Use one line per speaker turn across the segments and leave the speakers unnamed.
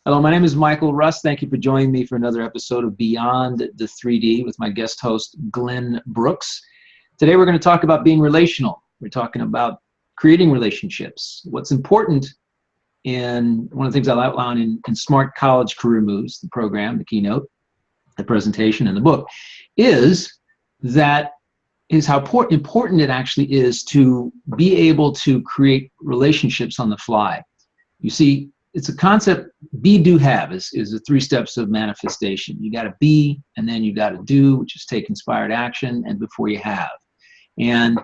Hello, my name is Michael Russ. Thank you for joining me for another episode of Beyond the 3D with my guest host, Glenn Brooks. Today we're going to talk about being relational. We're talking about creating relationships. What's important in one of the things I'll outline in Smart College Career Moves, the program, the keynote, the presentation, and the book, is how important it actually is to be able to create relationships on the fly. You see, it's a concept, be, do, have is the 3 steps of manifestation. You got to be, and then you got to do, which is take inspired action, and before you have. And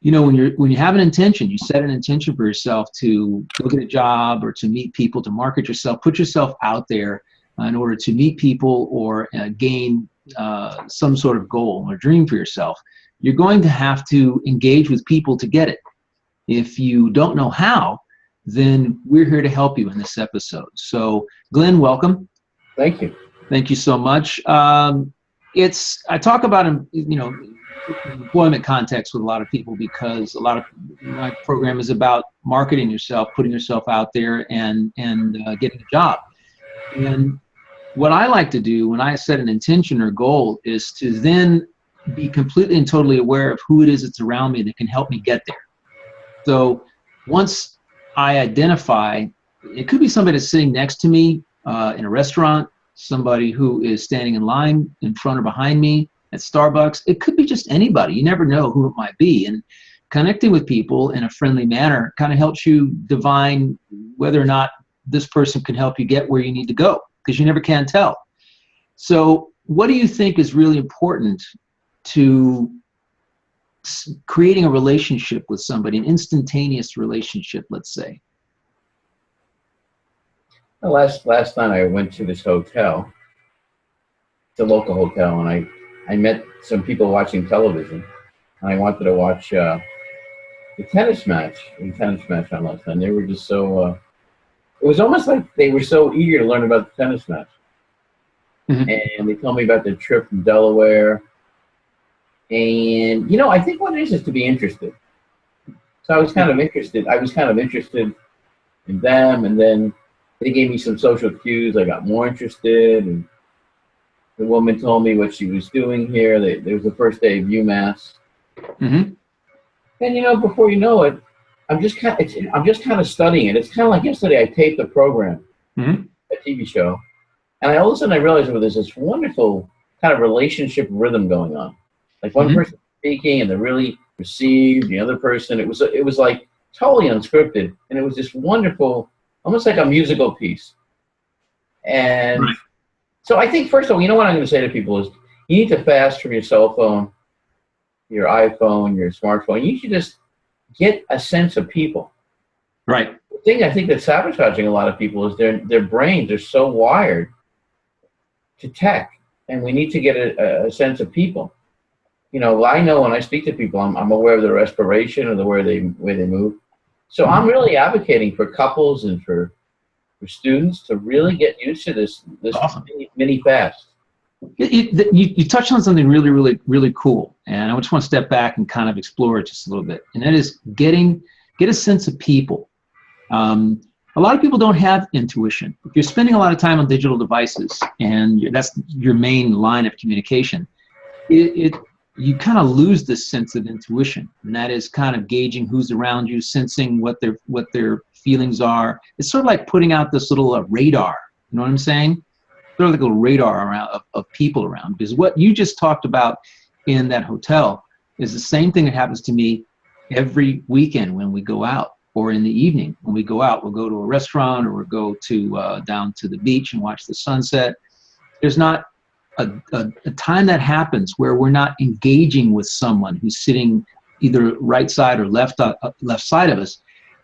you know, when you have an intention, you set an intention for yourself to look at a job or to meet people, to market yourself, put yourself out there in order to meet people or gain some sort of goal or dream for yourself. You're going to have to engage with people to get it. If you don't know how, then we're here to help you in this episode. So, Glenn, welcome.
Thank you.
Thank you so much. I talk about, employment context with a lot of people because a lot of my program is about marketing yourself, putting yourself out there, and getting a job. And what I like to do when I set an intention or goal is to then be completely and totally aware of who it is that's around me that can help me get there. So once I identify, it could be somebody that's sitting next to me in a restaurant, somebody who is standing in line in front or behind me at Starbucks. It could be just anybody. You never know who it might be. And connecting with people in a friendly manner kind of helps you divine whether or not this person can help you get where you need to go, because you never can tell. So what do you think is really important to creating a relationship with somebody, an instantaneous relationship, let's say?
Well, last night I went to this hotel, it's a local hotel, and I met some people watching television, and I wanted to watch the tennis match on last night. They were just so, it was almost like they were so eager to learn about the tennis match. Mm-hmm. And they told me about their trip from Delaware. And, I think what it is to be interested. So I was kind of interested. In them, and then they gave me some social cues. I got more interested, and the woman told me what she was doing here. There was the first day of UMass. Mm-hmm. And, before you know it, I'm just kind of studying it. It's kind of like yesterday I taped a program, mm-hmm. a TV show, and all of a sudden I realized there's this wonderful kind of relationship rhythm going on. Like one mm-hmm. person speaking and they really received the other person. It was like totally unscripted, and it was just wonderful, almost like a musical piece. And right. So I think, first of all, what I'm going to say to people is you need to fast from your cell phone, your iPhone, your smartphone. You should just get a sense of people.
Right.
The thing I think that's sabotaging a lot of people is their brains are so wired to tech, and we need to get a sense of people. I know when I speak to people, I'm aware of their respiration or the way they move. So mm-hmm. I'm really advocating for couples and for students to really get used to this awesome. mini fast.
You touched on something really, really, really cool, and I just want to step back and kind of explore it just a little bit. And that is get a sense of people. A lot of people don't have intuition. If you're spending a lot of time on digital devices and that's your main line of communication, you kind of lose this sense of intuition, and that is kind of gauging who's around you, sensing what their feelings are. It's sort of like putting out this little radar. You know what I'm saying? Sort of like a little radar around of people around. Because what you just talked about in that hotel is the same thing that happens to me every weekend when we go out, or in the evening when we go out. We'll go to a restaurant, or we'll go to down to the beach and watch the sunset. There's not a time that happens where we're not engaging with someone who's sitting either right side or left side of us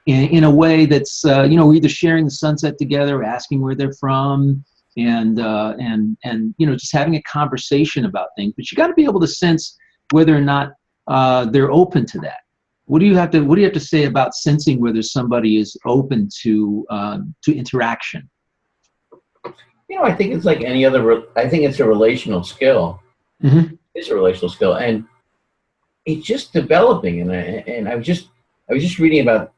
in a way that's we're either sharing the sunset together, or asking where they're from, and just having a conversation about things. But you got to be able to sense whether or not they're open to that. What do you have to say about sensing whether somebody is open to interaction?
I think it's like any other. I think it's a relational skill. Mm-hmm. It's a relational skill, and it's just developing. And I was just reading about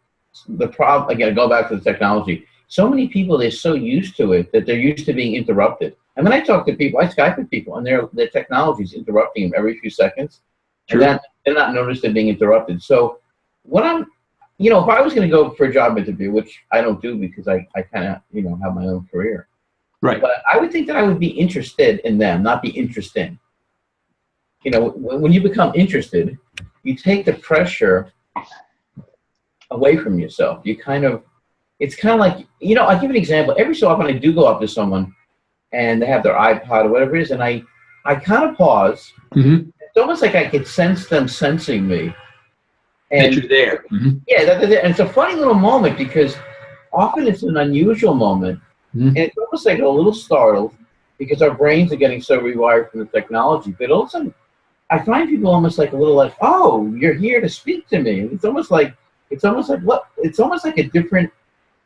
the problem. Again, go back to the technology. so many people, they're so used to it that they're used to being interrupted. And when I talk to people, I Skype with people, and their technology is interrupting them every few seconds.
True.
And they're not noticed they're being interrupted. So what I'm, if I was going to go for a job interview, which I don't do because I kind of, have my own career.
Right.
But I would think that I would be interested in them, not be interesting. When you become interested, you take the pressure away from yourself. It's kind of like, I'll give you an example. Every so often I do go up to someone and they have their iPod or whatever it is, and I kind of pause.
Mm-hmm.
It's almost like I could sense them sensing me. And
that you're there. Mm-hmm.
Yeah, and it's a funny little moment because often it's an unusual moment. Mm-hmm. And it's almost like a little startled because our brains are getting so rewired from the technology. But also, I find people almost like a little like, oh, you're here to speak to me. And it's almost like a different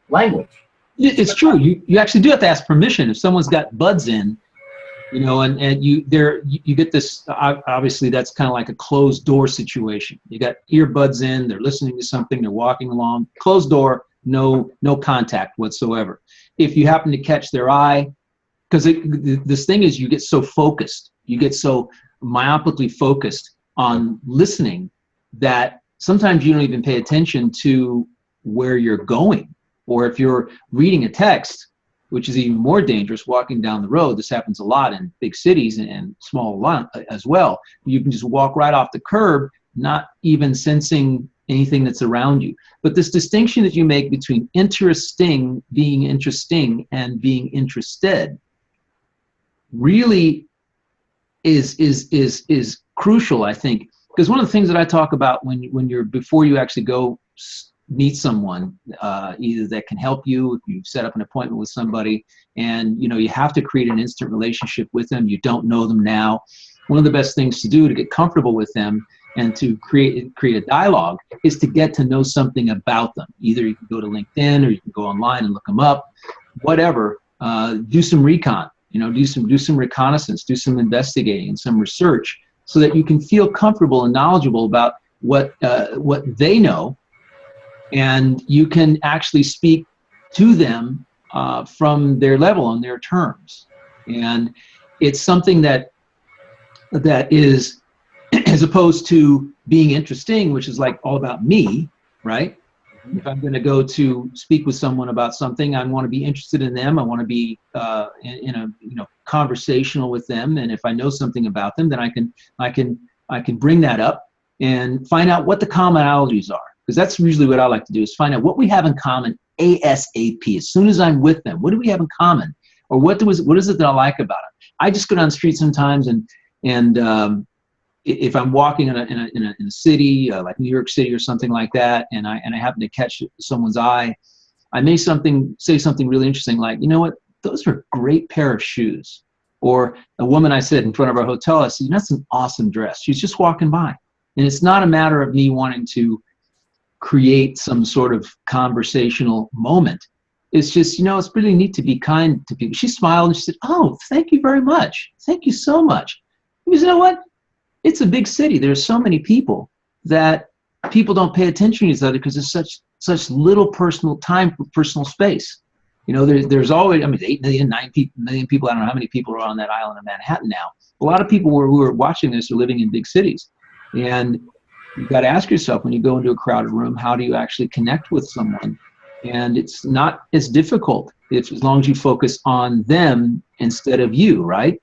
language.
It's true. You actually do have to ask permission if someone's got buds in, and you get this. Obviously, that's kind of like a closed door situation. You got earbuds in, they're listening to something, they're walking along, closed door, no contact whatsoever. If you happen to catch their eye, because this thing is, you get so focused, you get so myopically focused on listening that sometimes you don't even pay attention to where you're going. Or if you're reading a text, which is even more dangerous, walking down the road, this happens a lot in big cities and small as well. You can just walk right off the curb, not even sensing anything that's around you. But this distinction that you make between being interesting, and being interested really is crucial, I think. Because one of the things that I talk about before you actually go meet someone, either that can help you if you set up an appointment with somebody, and you have to create an instant relationship with them. You don't know them now. One of the best things to do to get comfortable with them and to create a dialogue is to get to know something about them. Either you can go to LinkedIn or you can go online and look them up, whatever. Do some recon, do some reconnaissance, do some investigating and some research, so that you can feel comfortable and knowledgeable about what they know. And you can actually speak to them from their level on their terms. And it's something that is, as opposed to being interesting, which is like all about me, right? If I'm going to go to speak with someone about something, I want to be interested in them. I want to be in a conversational with them. And if I know something about them, then I can bring that up and find out what the commonalities are. Because that's usually what I like to do, is find out what we have in common ASAP. As soon as I'm with them, what do we have in common? Or what is it that I like about it? I just go down the street sometimes, and if I'm walking in a city like New York City or something like that, and I happen to catch someone's eye, I may say something really interesting, like, you know what, those are a great pair of shoes. Or a woman I said in front of our hotel, I said, that's an awesome dress. She's just walking by. And it's not a matter of me wanting to create some sort of conversational moment. It's just, it's really neat to be kind to people. She smiled and she said, oh, thank you very much. Thank you so much. Because you know what? It's a big city. There's so many people that people don't pay attention to each other because there's such little personal time, personal space. There's always, 8 million, 9 million people. I don't know how many people are on that island of Manhattan now. A lot of people who are watching this are living in big cities. And you've got to ask yourself, when you go into a crowded room, how do you actually connect with someone? And it's not as difficult as long as you focus on them instead of you, right?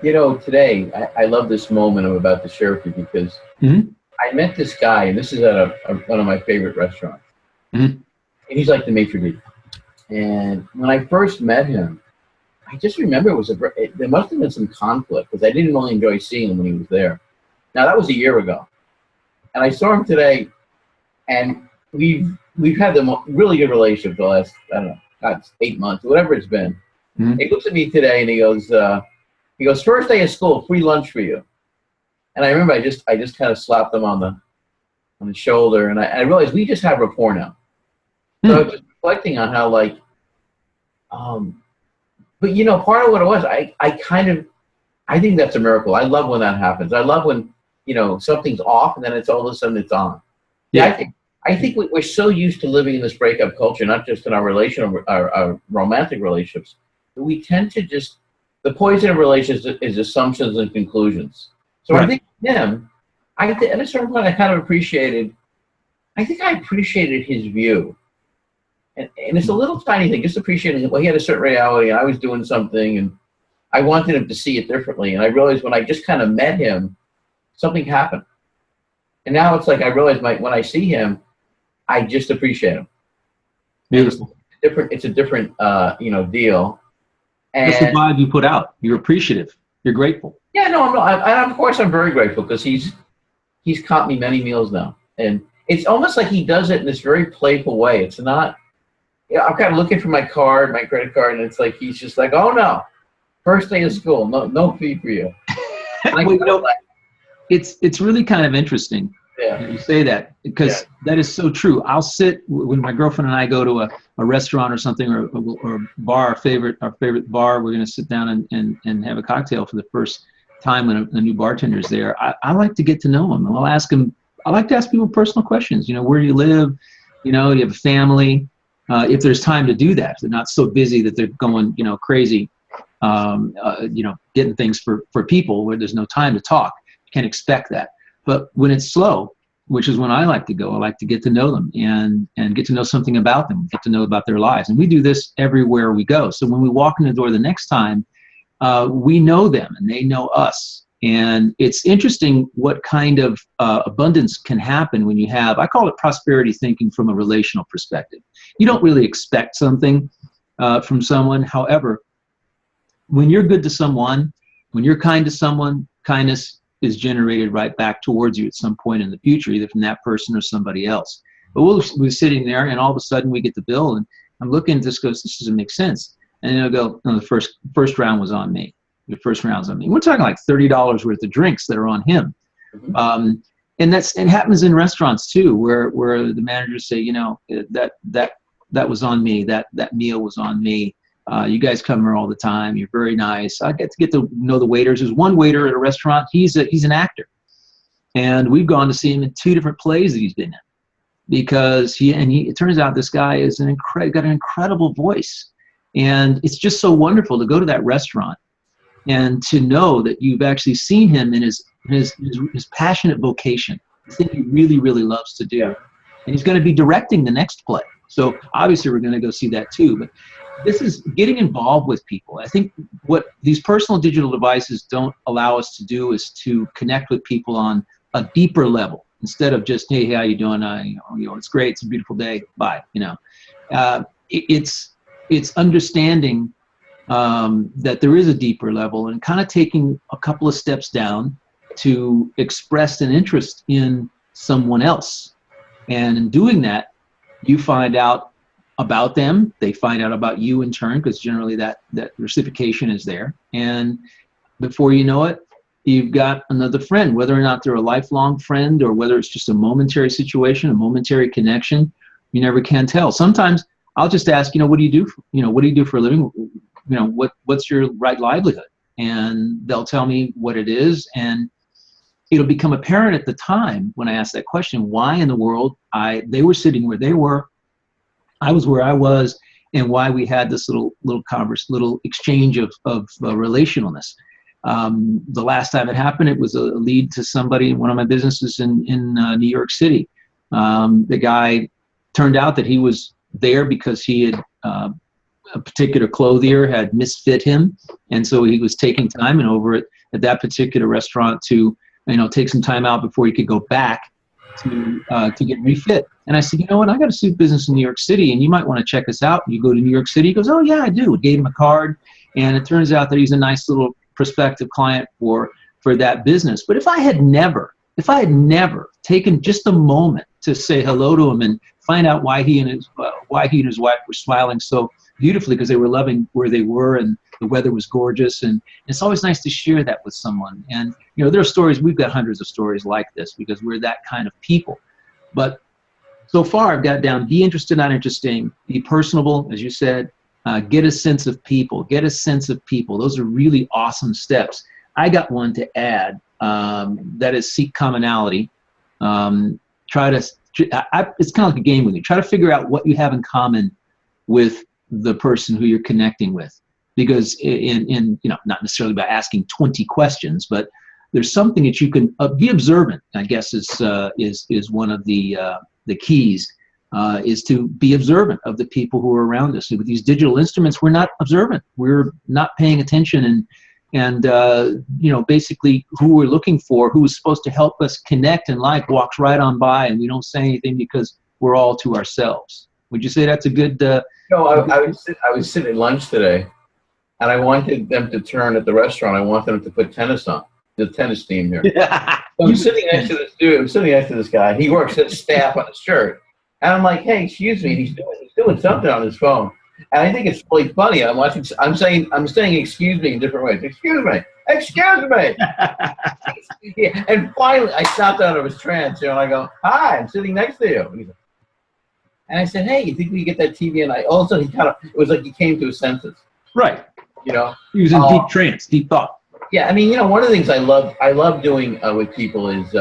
Today, I love this moment I'm about to share with you because I met this guy, and this is at one of my favorite restaurants. And he's like the maitre d'. And when I first met him, I just remember there must have been some conflict because I didn't really enjoy seeing him when he was there. Now, that was a year ago. And I saw him today, and we've had a really good relationship the last, I don't know, 8 months, whatever it's been. He looks at me today, and he goes, first day of school, free lunch for you. And I remember I just kind of slapped him on the shoulder, and I realized we just have rapport now. So I was just reflecting on how, like, but part of what it was, I think that's a miracle. I love when that happens. I love when, something's off and then it's all of a sudden it's on. Yeah. I think we're so used to living in this breakup culture, not just in our relational, our romantic relationships, that we tend to just, the poison of relationships is assumptions and conclusions. So I
Right.
think him, at a certain point, I think I appreciated his view. And it's a little tiny thing, just appreciating, well, he had a certain reality, and I was doing something, and I wanted him to see it differently. And I realized when I just kind of met him, something happened. And now it's like I realize when I see him, I just appreciate him.
Beautiful.
It's a different deal.
That's the
And
vibe you put out. You're appreciative. You're grateful.
yeah, no, of course I'm very grateful because he's caught me many meals now. And it's almost like he does it in this very playful way. It's not, I'm kind of looking for my credit card, and it's like he's just like, oh no, first day of school, no fee for you.
Well, it's really kind of interesting.
Yeah.
You say that because that is so true. I'll sit when my girlfriend and I go to a restaurant or something, or a bar, our favorite bar. We're going to sit down and have a cocktail for the first time when a new bartender's there. I like to get to know him. I'll ask him. I like to ask people personal questions. Where do you live? Do you have a family? If there's time to do that, if they're not so busy that they're going crazy, getting things for people where there's no time to talk. You can't expect that. But when it's slow, which is when I like to go, I like to get to know them and get to know something about them, get to know about their lives. And we do this everywhere we go. So when we walk in the door the next time, we know them and they know us. And it's interesting what kind of abundance can happen when you have, I call it prosperity thinking from a relational perspective. You don't really expect something from someone. However, when you're good to someone, when you're kind to someone, kindness is generated right back towards you at some point in the future, either from that person or somebody else. But we're sitting there, and all of a sudden we get the bill, and I'm looking at this, goes, this doesn't make sense. And then I'll go, no, the first round was on me. The first round's on me. We're talking like $30 worth of drinks that are on him.
Mm-hmm.
And it happens in restaurants too, where the managers say, that was on me. That meal was on me. You guys come here all the time. You're very nice. I get to know the waiters. There's one waiter at a restaurant. He's an actor, and we've gone to see him in 2 different plays that he's been in, because it turns out this guy is got an incredible voice, and it's just so wonderful to go to that restaurant and to know that you've actually seen him in his passionate vocation, the thing he really, really loves to do, and he's going to be directing the next play. So obviously we're going to go see that too, but this is getting involved with people. I think what these personal digital devices don't allow us to do is to connect with people on a deeper level, instead of just, hey, how you doing? It's great. It's a beautiful day. Bye. It's understanding that there is a deeper level, and kind of taking a couple of steps down to express an interest in someone else. And in doing that, you find out about them, they find out about you in turn, because generally that reciprocation is there. And before you know it, you've got another friend, whether or not they're a lifelong friend or whether it's just a momentary situation, a momentary connection. You never can tell. Sometimes I'll just ask, what do you do? What do you do for a living? What's your right livelihood? And they'll tell me what it is. And it'll become apparent at the time when I ask that question, why in the world they were sitting where they were, I was where I was, and why we had this little exchange of relationalness. The last time it happened, it was a lead to somebody in one of my businesses in New York City. The guy turned out that he was there because he had a particular clothier had misfit him, and so he was taking time and over at that particular restaurant to take some time out before he could go back to get refit. And I said, you know what, I got a suit business in New York City, and you might want to check us out. You go to New York City? He goes, oh yeah, I do. Gave him a card, and it turns out that he's a nice little prospective client for that business. But if I had never taken just a moment to say hello to him and find out why he and his wife were smiling so beautifully because they were loving where they were and the weather was gorgeous, and it's always nice to share that with someone. And there are stories, we've got hundreds of stories like this because we're that kind of people. But so far I've got down, be interested, not interesting, be personable, as you said, get a sense of people. Those are really awesome steps. I got one to add, that is seek commonality. Try It's kind of like a game with you. Try to figure out what you have in common with the person who you're connecting with, because in not necessarily by asking 20 questions, but there's something that you can be observant. I guess is one of the keys. Is to be observant of the people who are around us. With these digital instruments, we're not observant. We're not paying attention, and basically who we're looking for, who is supposed to help us connect and walks right on by, and we don't say anything because we're all to ourselves. Would you say that's a good?
I was sitting at lunch today, and I wanted them to turn at the restaurant. I want them to put tennis on, the tennis team here. So I'm sitting next to this dude. I'm sitting next to this guy. He works at staff on his shirt. And I'm like, hey, excuse me. And he's doing something on his phone. And I think it's really funny. I'm saying excuse me in different ways. Excuse me. Yeah. And finally, I stopped out of his trance, and I go, hi, I'm sitting next to you. And I said, hey, you think we can get that TV? And all of a sudden, it was like he came to his senses.
Right.
He
was in deep trance, deep thought.
Yeah, I mean, one of the things I love doing with people is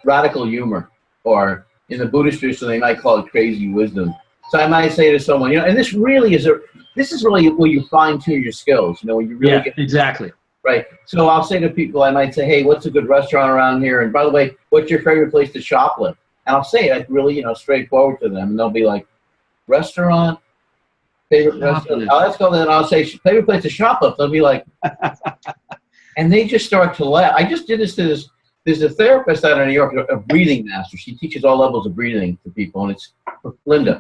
radical humor, or in the Buddhist tradition, they might call it crazy wisdom. So I might say to someone, and this is really where you fine tune your skills, when you really get
exactly.
Right. So I'll say to people, I might say, hey, what's a good restaurant around here? And by the way, what's your favorite place to shoplift? And I'll say it like really, straightforward to them. And they'll be like, restaurant, favorite restaurant. Oh, let's go there. And I'll say, favorite place to shoplift. They'll be like, and they just start to laugh. I just did this to this. There's a therapist out of New York, a breathing master. She teaches all levels of breathing to people, and it's Linda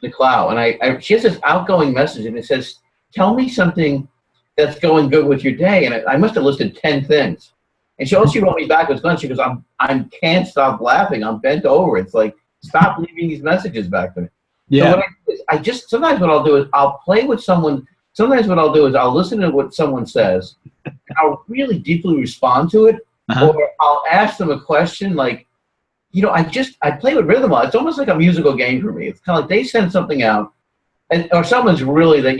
McLeod. And she has this outgoing message, and it says, tell me something that's going good with your day. And I must have listed 10 things. And she wrote me back was done. She goes, I can't stop laughing. I'm bent over. It's like, stop leaving these messages back to me.
Yeah.
So what I do is sometimes what I'll do is I'll play with someone. Sometimes what I'll do is I'll listen to what someone says, and I'll really deeply respond to it. Or I'll ask them a question like, I play with rhythm. It's almost like a musical game for me. It's kind of like they send something out, or someone's really they're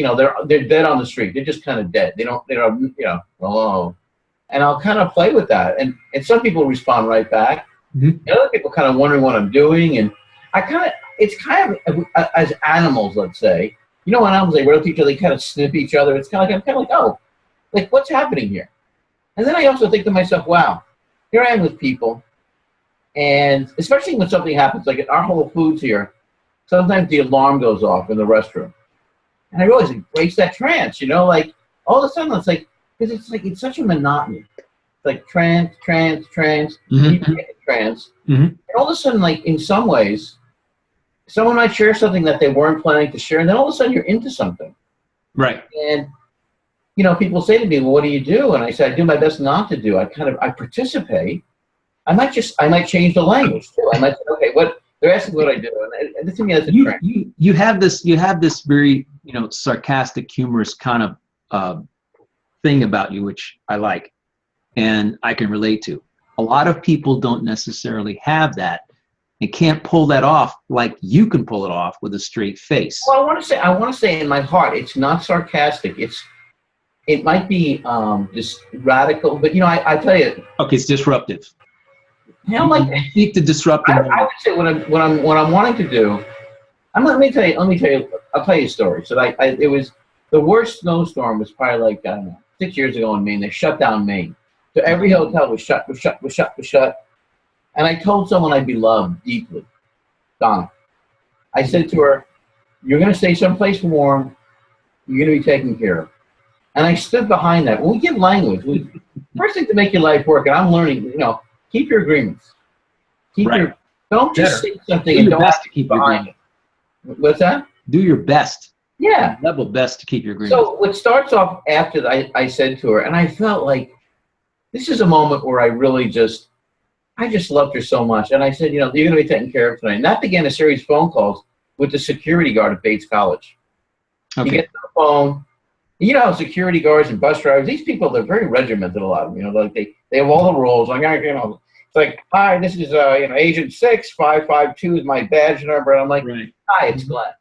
dead on the street. They're just kind of dead. They don't hello. And I'll kind of play with that, and some people respond right back. And other people kind of wondering what I'm doing, and it's kind of as animals, let's say. When animals they run to each other, they kind of sniff each other. It's kind of like oh, like what's happening here? And then I also think to myself, wow, here I am with people, and especially when something happens, like at our Whole Foods here, sometimes the alarm goes off in the restroom. And I realize it breaks that trance, like all of a sudden it's like, because it's such a monotony. It's like trance, trance. And all of a sudden, like in some ways, someone might share something that they weren't planning to share, and then all of a sudden you're into something.
Right.
And people say to me, well, what do you do? And I say, I do my best not to do. I participate. I might change the language too. I might say, okay, they're asking what I do. And to me, that's a trend.
You have this very, sarcastic, humorous kind of thing about you, which I like and I can relate to. A lot of people don't necessarily have that and can't pull that off like you can pull it off with a straight face.
Well, I want to say in my heart, it's not sarcastic. It might be just radical, but I tell you.
Okay, it's disruptive.
Like
seek to disrupt.
I would say what I'm wanting to do. Let me tell you. I'll tell you a story. So it was the worst snowstorm was probably like 6 years ago in Maine. They shut down Maine, so every hotel was shut. And I told someone I beloved deeply, Donna. I said to her, "You're going to stay someplace warm. You're going to be taken care of." And I stood behind that. When we give language, first thing to make your life work, and I'm learning, keep your agreements. Don't just say something and don't have to keep behind it. What's that?
Do your best.
Yeah.
Level best to keep your agreements.
So what starts off after that, I said to her, and I felt like this is a moment where I just loved her so much. And I said, you're going to be taken care of tonight. And that began a series of phone calls with the security guard at Bates College. Okay. You get the phone. How security guards and bus drivers, these people, they're very regimented, a lot of them. Like they have all the rules. Like, it's like, hi, this is, Agent 6552 is my badge number. And I'm like, right. Hi, it's Glenn.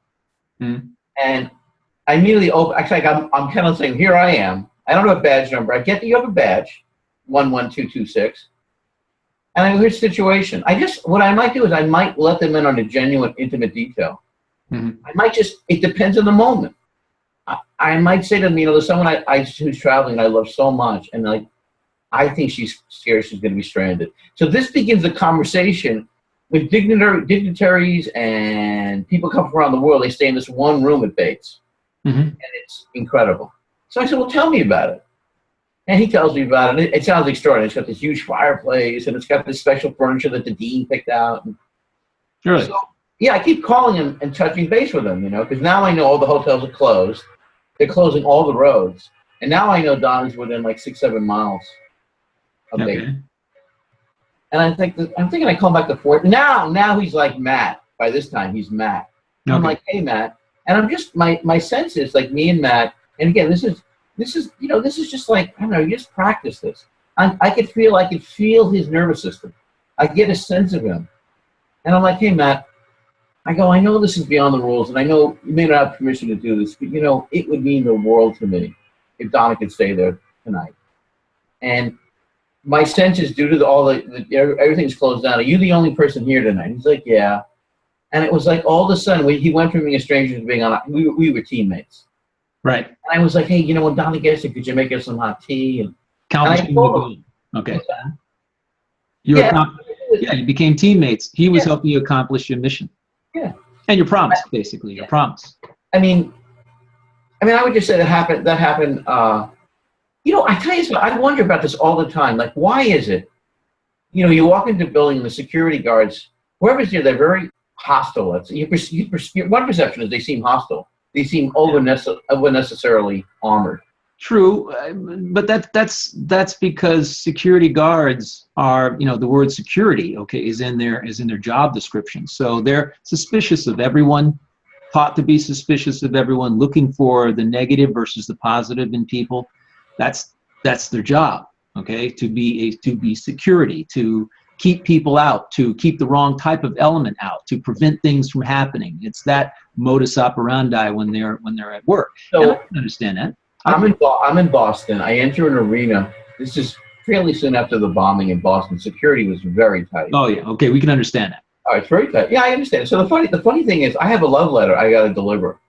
Mm-hmm. And I immediately open, actually, I'm kind of saying, here I am. I don't have a badge number. I get that you have a badge, 11226. And I here's the situation. What I might do is I might let them in on a genuine, intimate detail. I might it depends on the moment. I might say to them, there's someone who's traveling and I love so much, and like, I think she's scared she's going to be stranded. So this begins a conversation with dignitaries and people come from around the world. They stay in this one room at Bates, and it's incredible. So I said, well, tell me about it. And he tells me about it. It sounds extraordinary. It's got this huge fireplace, and it's got this special furniture that the dean picked out.
Really?
So, yeah, I keep calling him and touching base with him, because now I know all the hotels are closed. They're closing all the roads. And now I know Don's within like 6-7 miles of Bates. And I'm thinking I call him back to Fort. Now he's like Matt. By this time, he's Matt. I'm like, hey, Matt. And I'm just, my sense is like me and Matt. And again, this is just like, I don't know, you just practice this. I could feel his nervous system. I get a sense of him. And I'm like, hey, Matt, I know this is beyond the rules, and I know you may not have permission to do this, but, it would mean the world to me if Donna could stay there tonight. And my sense is due to everything's closed down. Are you the only person here tonight? He's like, yeah. And it was like all of a sudden, he went from being a stranger to being we were teammates.
Right.
And I was like, hey, when Donna gets here, could you make us some hot tea? And
I told him, okay. You became teammates. He was helping you accomplish your mission.
Yeah.
And your promise, basically, your promise.
I mean, I would just say that happened. I tell you something, I wonder about this all the time. Like, why is it, you walk into a building and the security guards, whoever's there, they're very hostile. One perception is they seem hostile. They seem unnecessarily armored. True,
but that's because security guards are, the word security, is in their job description. So they're suspicious of everyone, taught to be suspicious of everyone, looking for the negative versus the positive in people. That's their job, to be security, to keep people out, to keep the wrong type of element out, to prevent things from happening. It's that modus operandi when they're at work. So I can understand that.
I'm in Boston. I enter an arena. This is fairly soon after the bombing in Boston. Security was very tight.
Oh yeah, okay, we can understand that.
Oh, it's very tight. Yeah, I understand. So the funny thing is, I have a love letter I got to deliver,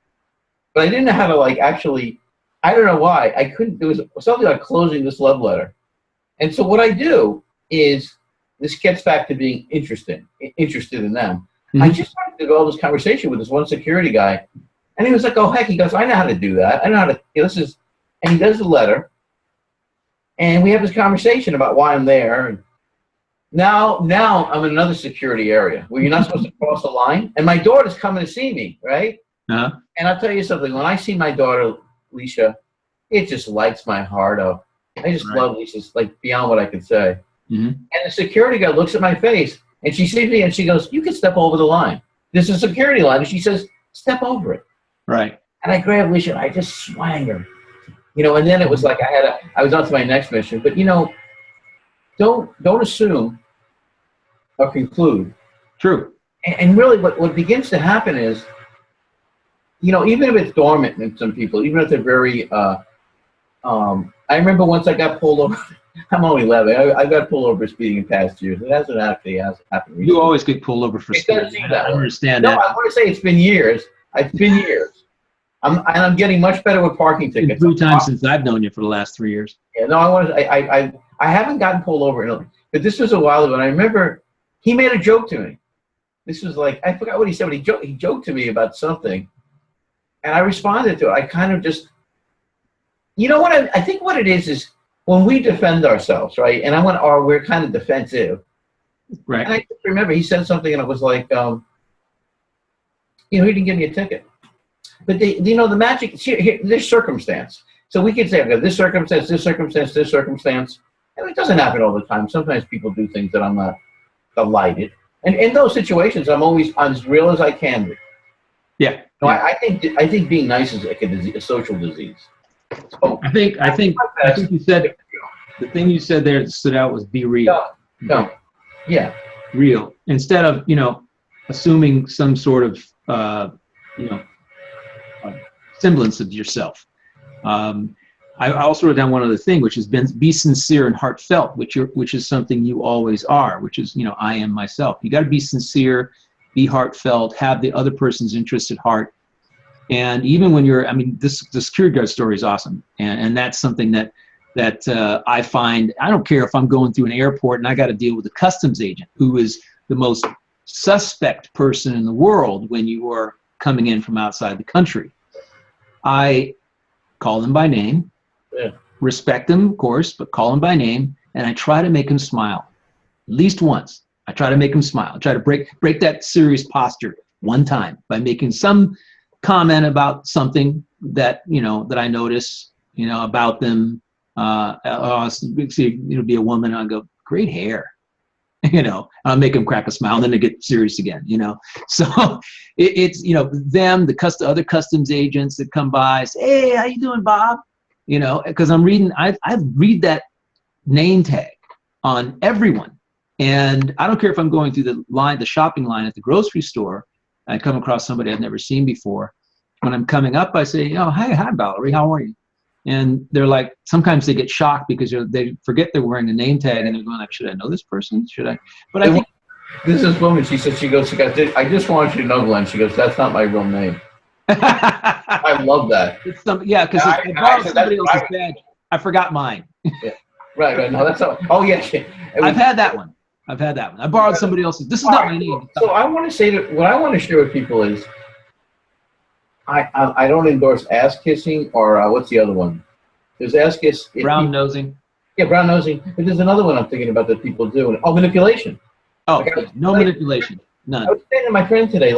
but I didn't know how to actually. I don't know why I couldn't. There was something like closing this love letter, and so what I do is this gets back to being interested in them. I just started to develop this conversation with this one security guy, and he was like, "Oh heck," he goes, "I know how to do that. I know how to. This is." And he does the letter, and we have this conversation about why I'm there. And now I'm in another security area where you're not supposed to cross the line, and my daughter's coming to see me, right?
Uh-huh.
And I'll tell you something. When I see my daughter, Leisha, it just lights my heart up. I just love Leisha, like beyond what I can say. And the security guard looks at my face, and she sees me, and she goes, "You can step over the line. This is a security line." And she says, "Step over it."
Right.
And I grabbed Leisha, and I just swang her. And then it was like I was on to my next mission. But don't assume or conclude.
True.
And really, what begins to happen is, even if it's dormant in some people, even if they're very, I remember once I got pulled over. I'm only 11. I got pulled over for speeding in past years. It hasn't actually happened recently.
You always get pulled over for speeding. I understand that.
No, I want to say it's been years. It's been years. I'm getting much better with parking tickets.
3 times since I've known you for the last 3 years.
Yeah, no, I haven't gotten pulled over, but this was a while ago, and I remember he made a joke to me. This was like, I forgot what he said, but he joked to me about something, and I responded to it. I kind of just, I think what it is when we defend ourselves, right? And we're kind of defensive,
right?
And I just remember he said something, and it was like, he didn't give me a ticket. But the magic here, there's circumstance. So we could say, okay, this circumstance, and it doesn't happen all the time. Sometimes people do things that I'm not delighted, and in those situations, I'm as real as I can be.
Yeah.
No, I think being nice is like a social disease. So,
I think you said the thing you said there that stood out was be real.
No. Yeah.
Real instead of assuming some sort of semblance of yourself. I also wrote down one other thing, which is be sincere and heartfelt, which is something you always are, which is, I am myself. You got to be sincere, be heartfelt, have the other person's interest at heart. And even when the security guard story is awesome. And that's something that I find, I don't care if I'm going through an airport and I got to deal with a customs agent who is the most suspect person in the world when you are coming in from outside the country. I call them by name.
Yeah.
Respect them, of course, but call them by name, and I try to make them smile. At least once. I try to make them smile. I try to break that serious posture one time by making some comment about something that, that I notice, about them. It'll be a woman, and I'll go, great hair. I'll make them crack a smile, and then they get serious again, So it's, them, other customs agents that come by, say, hey, how you doing, Bob? Because I read that name tag on everyone. And I don't care if I'm going through the shopping line at the grocery store, I come across somebody I've never seen before. When I'm coming up, I say, oh, hi, Valerie, how are you? And they're like, sometimes they get shocked because they forget they're wearing a name tag, and they're going like, should I know this person? Should I? But I think
this woman, she said, she goes, I just want you to know, Glenn. She goes, that's not my real name. I love that.
Because I borrowed somebody else's badge. I forgot mine.
Yeah. Right. No, that's not. Oh, yeah.
I've had that one. I borrowed somebody else's. This is not my name.
So I want to say that what I want to share with people is, I don't endorse ass kissing or what's the other one? There's ass kiss.
Brown nosing.
Yeah, brown nosing. But there's another one I'm thinking about that people do. Manipulation.
Oh, no manipulation. None.
I was saying to my friend today,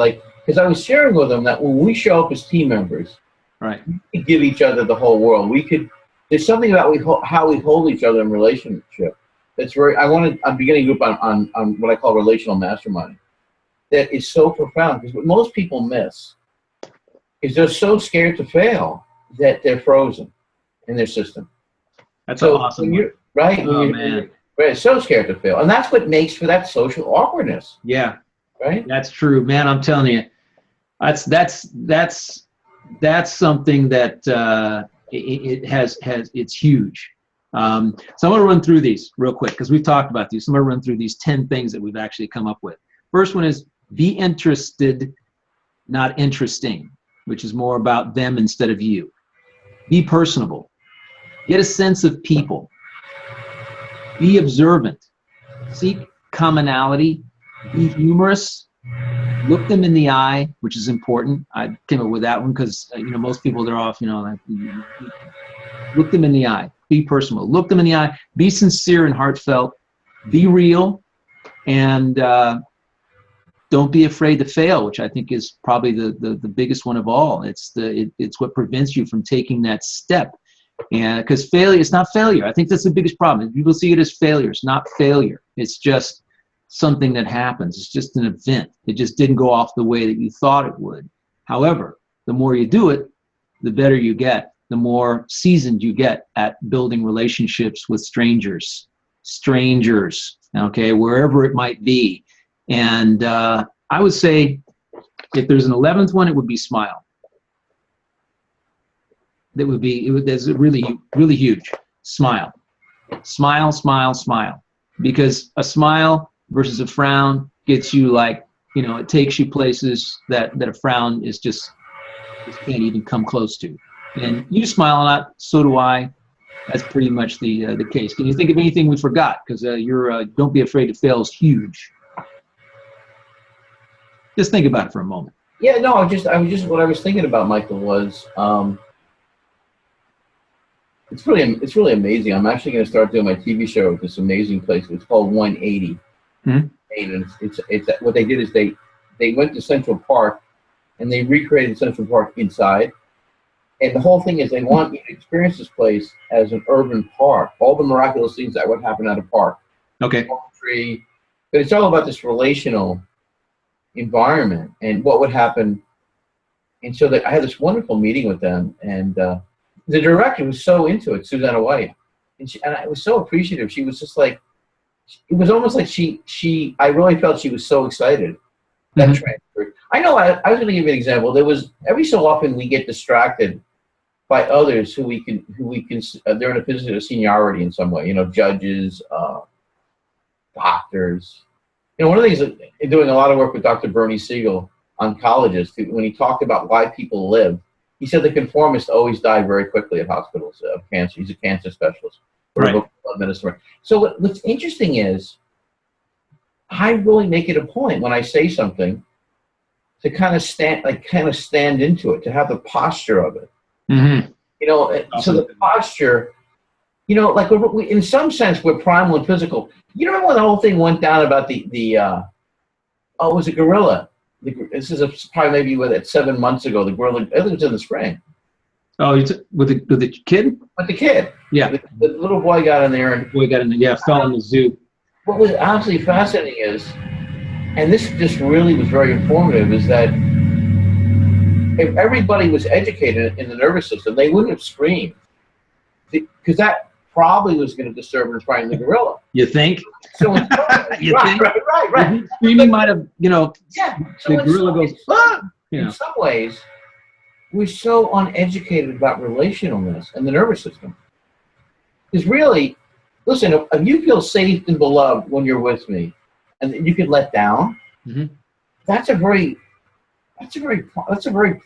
because I was sharing with them that when we show up as team members,
right,
we could give each other the whole world. There's something about how we hold each other in relationship. That's I'm beginning a group on what I call relational mastermind. That is so profound, because what most people miss is they're so scared to fail that they're frozen in their system.
That's so awesome.
Right?
Oh, man.
Right, so scared to fail. And that's what makes for that social awkwardness.
Yeah.
Right?
That's true, man. I'm telling you, that's something that it's huge. So I'm going to run through these real quick because we've talked about these. So I'm going to run through these 10 things that we've actually come up with. First one is be interested, not interesting, which is more about them instead of you. Be personable. Get a sense of people. Be observant. Seek commonality. Be humorous. Look them in the eye, which is important. I came up with that one because most people, they're off. Look them in the eye. Be personal. Look them in the eye. Be sincere and heartfelt. Be real, and don't be afraid to fail, which I think is probably the biggest one of all. It's what prevents you from taking that step. And because failure, it's not failure. I think that's the biggest problem. People see it as failure. It's not failure. It's just something that happens. It's just an event. It just didn't go off the way that you thought it would. However, the more you do it, the better you get, the more seasoned you get at building relationships with strangers, okay, wherever it might be. And I would say if there's an 11th one, it would be smile. There's a really, really huge smile. Smile, smile, smile. Because a smile versus a frown gets you it takes you places that a frown is just can't even come close to. And you smile a lot, so do I. That's pretty much the case. Can you think of anything we forgot? Because don't be afraid to fail is huge. Just think about it for a moment.
Yeah, no, what I was thinking about, Michael, was it's really amazing. I'm actually going to start doing my TV show at this amazing place. It's called 180.
Mm-hmm.
And it's what they did is they went to Central Park and they recreated Central Park inside. And the whole thing is they want you to experience this place as an urban park. All the miraculous things that would happen at a park.
Okay.
Tree, but it's all about this relational environment and what would happen. And so I had this wonderful meeting with them, and the director was so into it, Susanna White, and I was so appreciative. She was just like, it was almost like I really felt she was so excited. That transferred. I know. I was going to give you an example. There was every so often we get distracted by others who we can they're in a position of seniority in some way. You know, judges, doctors. You know, one of the things that doing a lot of work with Dr. Bernie Siegel on colleges, when he talked about why people live, he said the conformists always die very quickly at hospitals of cancer. He's a cancer specialist.
Right.
So what's interesting is I really make it a point when I say something to kind of stand into it, to have the posture of it.
Mm-hmm.
You know, awesome. So the posture, you know, like we, in some sense, we're primal and physical. You remember when the whole thing went down about it was a gorilla. This is probably maybe with it 7 months ago. The gorilla, I think it was in the spring.
Oh, with the kid?
With the kid.
Yeah.
The little boy got in there and
fell in the zoo.
What was absolutely fascinating is, and this just really was very informative, is that if everybody was educated in the nervous system, they wouldn't have screamed, because that probably was going to disturb and frighten the gorilla.
You think?
So think? Right.
Screaming might have, you know.
Yeah. So
the gorilla goes.
In some ways, we're so uneducated about relationalness and the nervous system. Because really, listen, if you feel safe and beloved when you're with me, and you can let down,
mm-hmm.
that's a very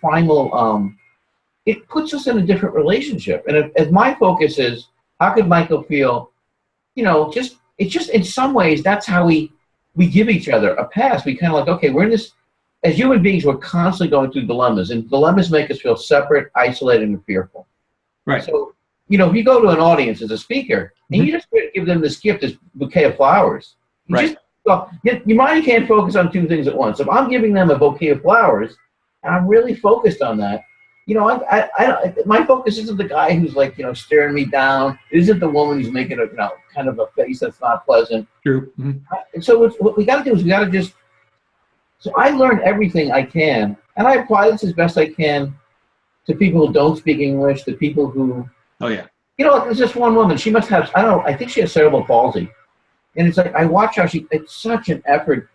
primal. It puts us in a different relationship. And if my focus is how could Michael feel, you know, it's just in some ways that's how we give each other a pass. We kind of like, okay, we're in this. As human beings, we're constantly going through dilemmas, and dilemmas make us feel separate, isolated, and fearful.
Right.
So, you know, if you go to an audience as a speaker, and you just give them this gift, this bouquet of flowers, your mind can't focus on two things at once. If I'm giving them a bouquet of flowers, and I'm really focused on that, you know, I my focus isn't the guy who's like, you know, staring me down. It isn't the woman who's making a, you know, kind of a face that's not pleasant.
True. Mm-hmm.
And so what we got to do is we got to just. So I learn everything I can, and I apply this as best I can to people who don't speak English, to people who.
Oh yeah.
You know, there's this one woman. She must have. I don't know. I think she has cerebral palsy, and it's like I watch how it's such an effort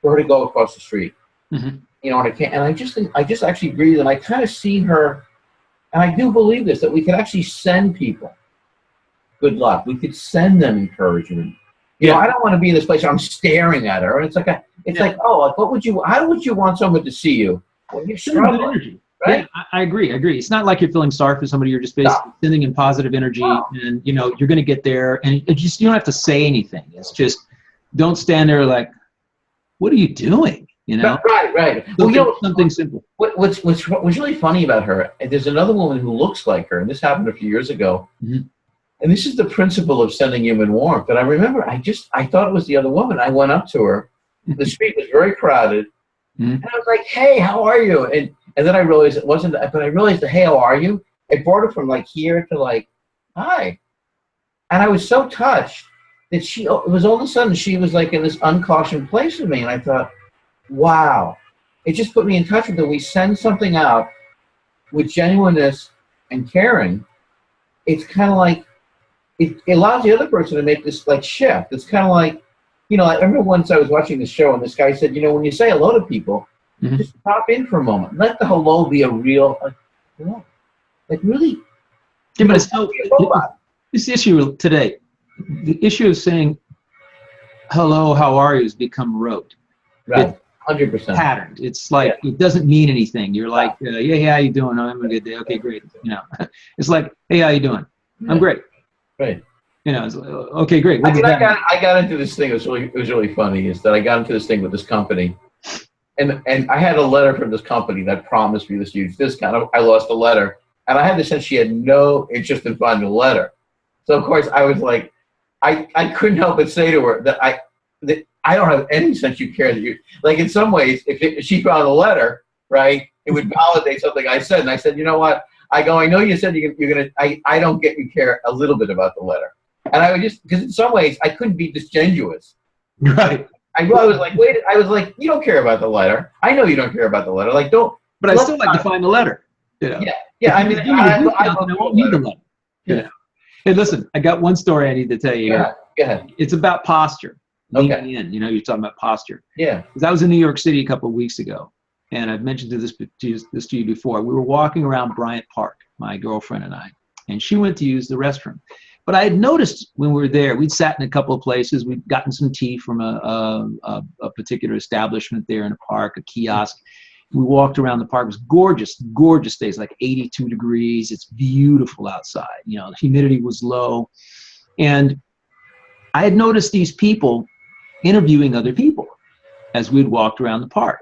for her to go across the street.
Mm-hmm.
You know, and I can't. And I just actually breathe, and I kind of see her, and I do believe this, that we could actually send people good luck. We could send them encouragement. You know, I don't want to be in this place where I'm staring at her, and it's like like, oh, like how would you want someone to see you when you're struggling?
Good energy.
Right?
Yeah, I agree. It's not like you're feeling sorry for somebody. You're just basically sending in positive energy, and you know you're going to get there. And you don't have to say anything. It's just don't stand there like, what are you doing? You know?
Right.
Well, you know, something simple.
What's really funny about her? There's another woman who looks like her, and this happened a few years ago.
Mm-hmm.
And this is the principle of sending human warmth. And I remember, I thought it was the other woman. I went up to her. The street was very crowded.
Mm-hmm.
And I was like, hey, how are you? And then I realized it wasn't, but I realized the, hey, how are you? I brought her from like here to like, hi. And I was so touched that it was all of a sudden, she was like in this uncautioned place with me. And I thought, wow. It just put me in touch with her. We send something out with genuineness and caring. It's kind of like, it allows the other person to make this like shift. It's kind of like, you know, I remember once I was watching the show and this guy said, you know, when you say hello to people,
mm-hmm.
just pop in for a moment. Let the hello be a real, like really.
Yeah, but it's so, this issue today, the issue of saying hello, how are you has become rote.
Right, 100%.
Patterned. It's like, it doesn't mean anything. You're like, yeah, how you doing? Oh, I'm having a good day. Okay, great. You know, it's like, hey, how you doing? Yeah. I'm great.
Right.
You know, it's like, okay, great.
I got into this thing. It was really funny. Is that I got into this thing with this company, and I had a letter from this company that promised me this huge discount. I lost the letter, and I had the sense she had no interest in finding the letter. So of course I was like, I couldn't help but say to her that I don't have any sense you care that you like. In some ways, if she found the letter, right, it would validate something I said. And I said, you know what? I know you said you're gonna. I don't get you care a little bit about the letter, and I would just because in some ways I couldn't be disingenuous.
Right.
I was like, wait. I was like, you don't care about the letter. I know you don't care about the letter. Like, don't.
But I still like to find the letter. You know?
Yeah. I mean,
I won't need the letter. You know? Hey, listen. I got one story I need to tell you here.
Go ahead.
It's about posture.
Okay.
Leaning in. You know, you're talking about posture.
Yeah.
Because I was in New York City a couple of weeks ago, and I've mentioned this to you before. We were walking around Bryant Park, my girlfriend and I, and she went to use the restroom. But I had noticed when we were there, we'd sat in a couple of places. We'd gotten some tea from a particular establishment there in a park, a kiosk. We walked around the park. It was gorgeous, gorgeous days, like 82 degrees. It's beautiful outside. You know, the humidity was low. And I had noticed these people interviewing other people as we'd walked around the park.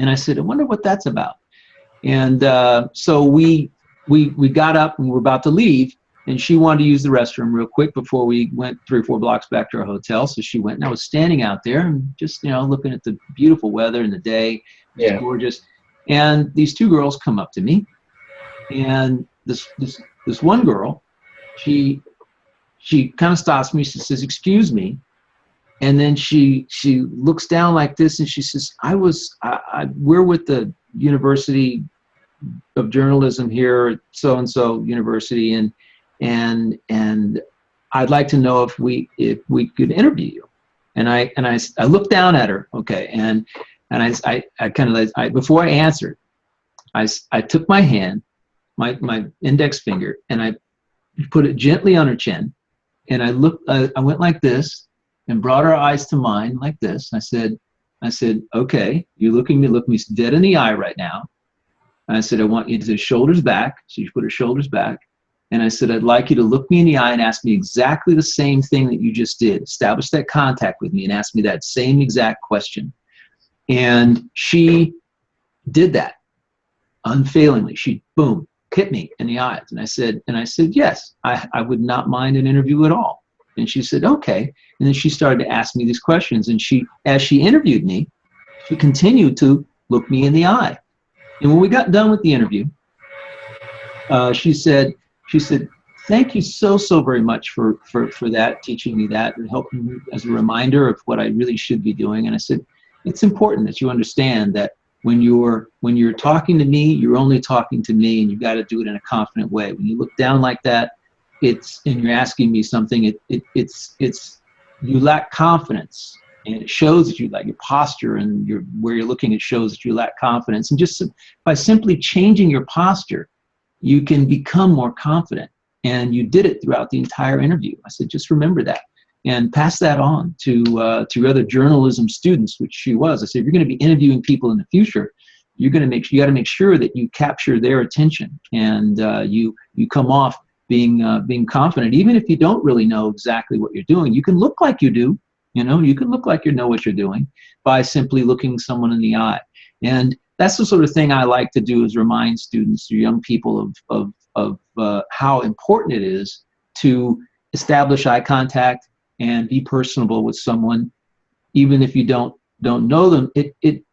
And I said, I wonder what that's about. And so we got up and we were about to leave. And she wanted to use the restroom real quick before we went 3 or 4 blocks back to our hotel. So she went, and I was standing out there and just, you know, looking at the beautiful weather and the day. It was gorgeous. And these 2 girls come up to me. And this one girl, she kind of stops me. She says, "Excuse me." And then she looks down like this and she says, we're with the University of Journalism here at so-and-so university. And I'd like to know if we could interview you. And I looked down at her, okay, and I kind of before I answered, I took my hand, my index finger, and I put it gently on her chin, and I went like this, and brought her eyes to mine like this. I said, "Okay, you look me dead in the eye right now." And I said, "I want you to shoulders back." So she put her shoulders back. And I said, "I'd like you to look me in the eye and ask me exactly the same thing that you just did. Establish that contact with me and ask me that same exact question." And she did that unfailingly. She, boom, hit me in the eyes. And I said, "Yes, I would not mind an interview at all." And she said, "Okay." And then she started to ask me these questions. And as she interviewed me, she continued to look me in the eye. And when we got done with the interview, she said, "Thank you so very much for that, teaching me that and helping me as a reminder of what I really should be doing." And I said, "It's important that you understand that when you're talking to me, you're only talking to me, and you've got to do it in a confident way. When you look down like that, and you're asking me something, it's you lack confidence, and it shows that you lack your posture, and where you're looking, it shows that you lack confidence. And just by simply changing your posture, you can become more confident." And you did it throughout the entire interview. I said, "Just remember that and pass that on to your other journalism students," which she was. I said, "If you're going to be interviewing people in the future, you got to make sure that you capture their attention, and you come off being confident, even if you don't really know exactly what you're doing. You can look like you do. You can look like you know what you're doing by simply looking someone in the eye." And that's the sort of thing I like to do, is remind students or young people of how important it is to establish eye contact and be personable with someone, even if you don't know them. It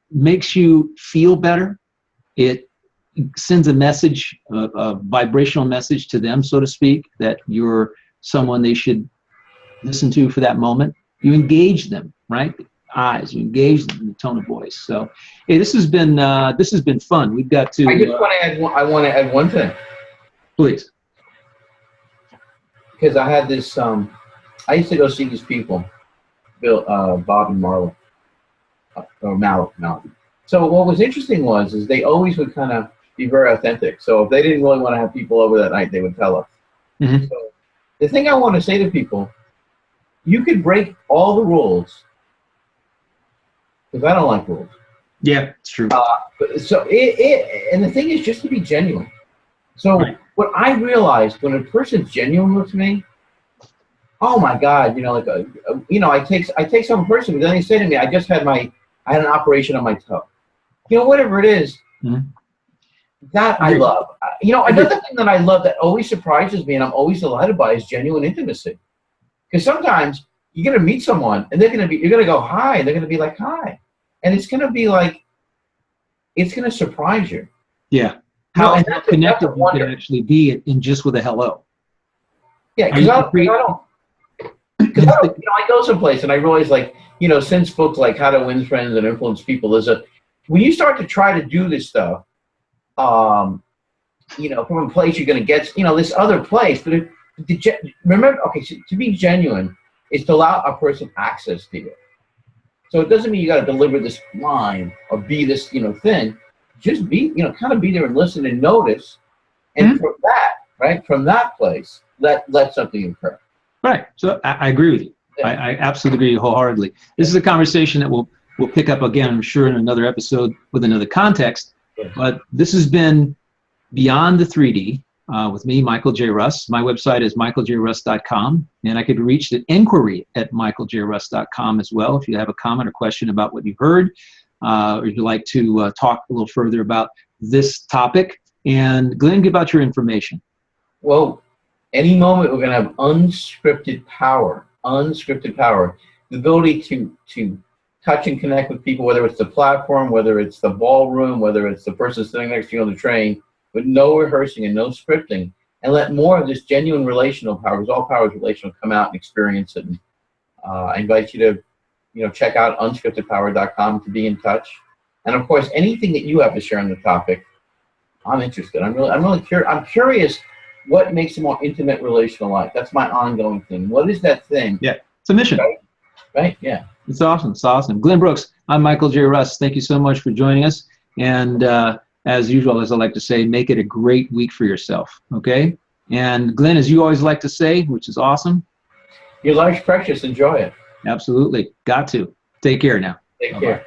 makes you feel better. It sends a message, a vibrational message to them, so to speak, that you're someone they should listen to for that moment. You engage them, right? Eyes, you engage them in the tone of voice. So, hey, this has been fun. We've got to.
I just want to add one thing.
Please.
Because I had this. I used to go see these people, Bob and Marla, or Mallow. So what was interesting is they always would kind of be very authentic. So if they didn't really want to have people over that night, they would tell us. Mm-hmm. So the thing I want to say to people, you could break all the rules, because I don't like rules.
Yeah, it's true.
And the thing is just to be genuine. So right. What I realized when a person's genuine with me, oh my God, I take some person, but then they say to me, I had an operation on my toe. Whatever it is, mm-hmm. That I love. Another thing that I love that always surprises me and I'm always delighted by is genuine intimacy. Because sometimes you're going to meet someone and you're going to go hi, and they're going to be like, hi. And it's going to be like, it's going to surprise you.
Yeah. How connected you can actually be in just with a hello.
Yeah, because I go someplace and I realize, since books like How to Win Friends and Influence People, when you start to try to do this stuff, from a place you're going to get, this other place, but remember, okay, so to be genuine is to allow a person access to you. So it doesn't mean you got to deliver this line or be this, thing. Just be, kind of be there and listen and notice. And from that, right, from that place, let something occur.
Right. So I agree with you. Yeah. I absolutely agree wholeheartedly. This is a conversation that we'll pick up again, I'm sure, in another episode with another context.
Yeah.
But this has been Beyond the 3D with me, Michael J. Russ. My website is michaeljruss.com, and I could be reached at inquiry@michaeljruss.com as well if you have a comment or question about what you've heard, or you'd like to talk a little further about this topic. And Glenn, give out your information.
Well, any moment we're going to have unscripted power, the ability to touch and connect with people, whether it's the platform, whether it's the ballroom, whether it's the person sitting next to you on the train, with no rehearsing and no scripting, and let more of this genuine relational power, because all power is relational, come out and experience it. And I invite you to, check out unscriptedpower.com to be in touch. And of course, anything that you have to share on the topic, I'm interested. I'm really curious. I'm curious what makes a more intimate relational life. That's my ongoing thing. What is that thing?
Yeah, it's a mission.
Right? Yeah.
It's awesome. It's awesome. Glenn Brooks, I'm Michael J. Russ. Thank you so much for joining us. And as usual, as I like to say, make it a great week for yourself. Okay? And Glenn, as you always like to say, which is awesome.
Your life's precious. Enjoy it.
Absolutely. Got to. Take care now.
Take care.